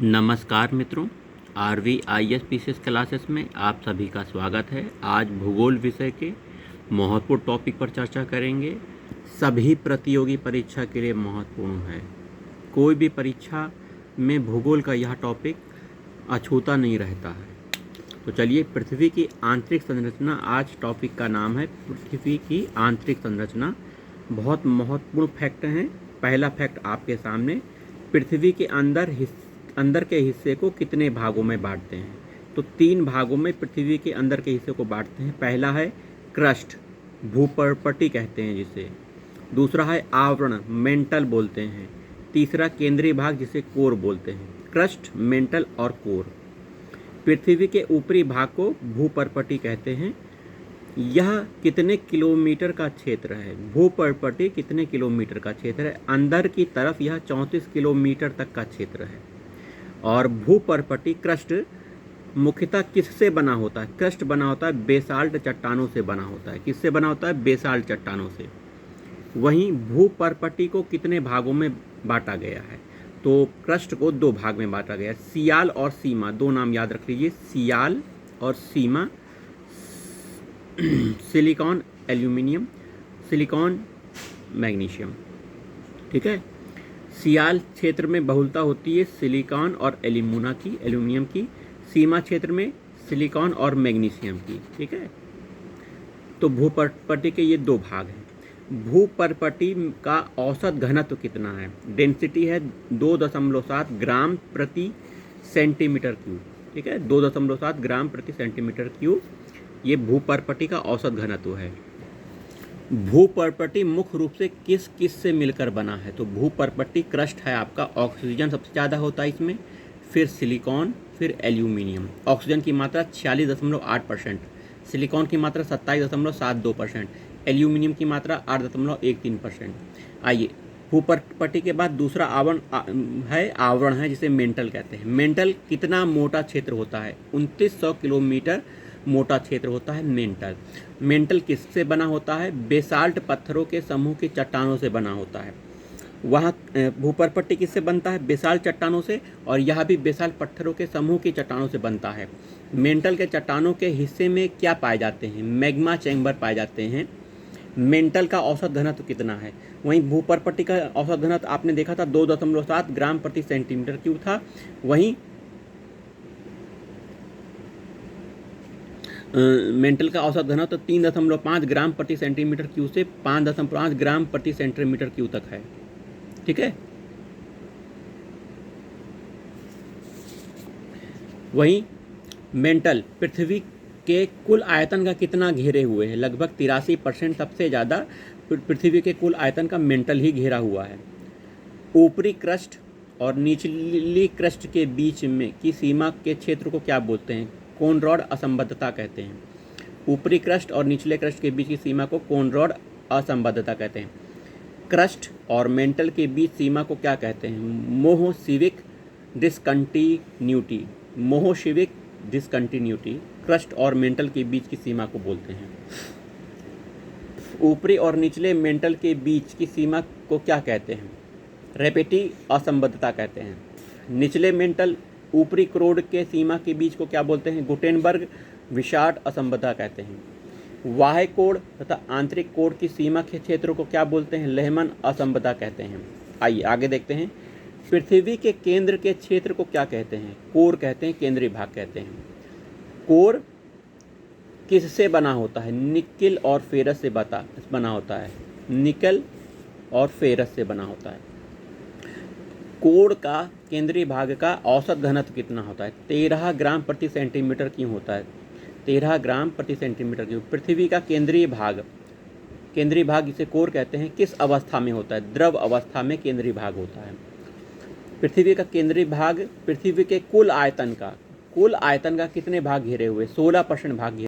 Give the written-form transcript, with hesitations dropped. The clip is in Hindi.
नमस्कार मित्रों, RVIS क्लासेस में आप सभी का स्वागत है। आज भूगोल विषय के महत्वपूर्ण टॉपिक पर चर्चा करेंगे। सभी प्रतियोगी परीक्षा के लिए महत्वपूर्ण है। कोई भी परीक्षा में भूगोल का यह टॉपिक अछूता नहीं रहता है। तो चलिए, पृथ्वी की आंतरिक संरचना आज टॉपिक का नाम है। पृथ्वी की आंतरिक संरचना बहुत महत्वपूर्ण फैक्ट हैं। पहला फैक्ट आपके सामने, पृथ्वी के अंदर के हिस्से को कितने भागों में बांटते हैं? तो 3 भागों में पृथ्वी के अंदर के हिस्से को बांटते हैं। पहला है क्रस्ट, भूपर्पटी कहते हैं जिसे। दूसरा है आवरण, मेंटल बोलते हैं। तीसरा केंद्रीय भाग जिसे कोर बोलते हैं। क्रस्ट, मेंटल और कोर। पृथ्वी के ऊपरी भाग को भूपर्पटी कहते हैं। यह कितने किलोमीटर का क्षेत्र है? भूपर्पटी कितने किलोमीटर का क्षेत्र है? अंदर की तरफ यह 34 किलोमीटर तक का क्षेत्र है। और भूपर्पटी क्रस्ट मुख्यतः किससे बना होता है? क्रस्ट बना होता है बेसाल्ट चट्टानों से बना होता है। किससे बना होता है? बेसाल्ट चट्टानों से। वहीं भूपर्पटी को कितने भागों में बांटा गया है? तो क्रस्ट को 2 भाग में बांटा गया है, सियाल और सीमा। 2 नाम याद रख लीजिए, सियाल और sima. Silicon aluminium, silicon magnesium. ठीक है। सियाल क्षेत्र में बहुलता होती है सिलिकॉन और एल्यूमिनियम की। सीमा क्षेत्र में सिलिकॉन और मैग्नीशियम की। ठीक है। तो भूपर्पटी के ये 2 भाग हैं। भूपर्पटी का औसत घनत्व कितना है? डेंसिटी है 2.7 ग्राम प्रति सेंटीमीटर क्यूब। ठीक है, 2.7 ग्राम प्रति सेंटीमीटर क्यूब ये भूपर्पटी का औसत घनत्व है। भूपर्पटी मुख्य रूप से किस किस से मिलकर बना है? तो भूपर्पटी क्रस्ट है आपका, ऑक्सीजन सबसे ज़्यादा होता है इसमें, फिर सिलिकॉन, फिर एल्यूमिनियम। ऑक्सीजन की मात्रा 46.8%, सिलिकॉन की मात्रा 27.72%, एल्यूमिनियम की मात्रा 8.13%। आइए, भूपर्पटी के बाद दूसरा आवरण है जिसे मेंटल कहते हैं। मेंटल कितना मोटा क्षेत्र होता है? 2900 किलोमीटर मोटा क्षेत्र होता है मेंटल। मेंटल किससे बना होता है? बेसाल्ट पत्थरों के समूह की चट्टानों से बना होता है। वहाँ भूपर्पटी किससे बनता है? बेसाल्ट चट्टानों से, और यह भी बेसाल्ट पत्थरों के समूह की चट्टानों से बनता है। मेंटल के चट्टानों के हिस्से में क्या पाए जाते हैं? मैग्मा चैम्बर पाए जाते हैं। मेंटल का औसत घनत्व कितना है? वहीं भूपर्पटी का औसत घनत्व आपने देखा था 2.7 ग्राम प्रति सेंटीमीटर क्यूब था। वहीं मेंटल का औसत घनत्व 3.5 ग्राम प्रति सेंटीमीटर क्यूब से 5.5 ग्राम प्रति सेंटीमीटर क्यूब तक है। ठीक है। वहीं मेंटल पृथ्वी के कुल आयतन का कितना घेरे हुए है? लगभग 83%, सबसे ज़्यादा पृथ्वी के कुल आयतन का मेंटल ही घेरा हुआ है। ऊपरी क्रस्ट और निचली क्रस्ट के बीच में की सीमा के क्षेत्र को क्या बोलते हैं? कोनरॉड असंबद्धता कहते हैं। ऊपरी क्रस्ट और निचले क्रस्ट के बीच की सीमा को कोनरॉड असंबद्धता कहते हैं। क्रस्ट और मेंटल के बीच सीमा को क्या कहते हैं? मोहोसिविक डिसकंटिन्यूटी। मोहोसिविक डिसकंटिन्यूटी क्रस्ट और मेंटल के बीच की सीमा को बोलते हैं। ऊपरी और निचले मेंटल के बीच की सीमा को क्या कहते हैं? रेपेटी असंबद्धता कहते हैं। निचले मेंटल ऊपरी क्रोड के सीमा के बीच को क्या बोलते हैं? गुटेनबर्ग विशार्ड असंबद्धता कहते हैं। बाह्य कोड तथा आंतरिक कोड की सीमा के क्षेत्र को क्या बोलते हैं? लेहमन असंबद्धता कहते हैं। आइए आगे देखते हैं। पृथ्वी के केंद्र के क्षेत्र को क्या कहते हैं? कोर कहते हैं, केंद्रीय भाग कहते हैं। कोर किससे बना होता है? निकेल और फेरस से बना होता है। निकेल और फेरस से बना होता है। कोर का केंद्रीय भाग का औसत घनत्व कितना होता है? 13 ग्राम प्रति सेंटीमीटर क्यूब होता है। 13 ग्राम प्रति सेंटीमीटर क्यूब। पृथ्वी का केंद्रीय भाग जिसे कोर कहते हैं, किस अवस्था में होता है? द्रव अवस्था में केंद्रीय भाग होता है। पृथ्वी का केंद्रीय भाग पृथ्वी के कुल आयतन का कितने भाग घेरे हुए? 16% भाग घेरे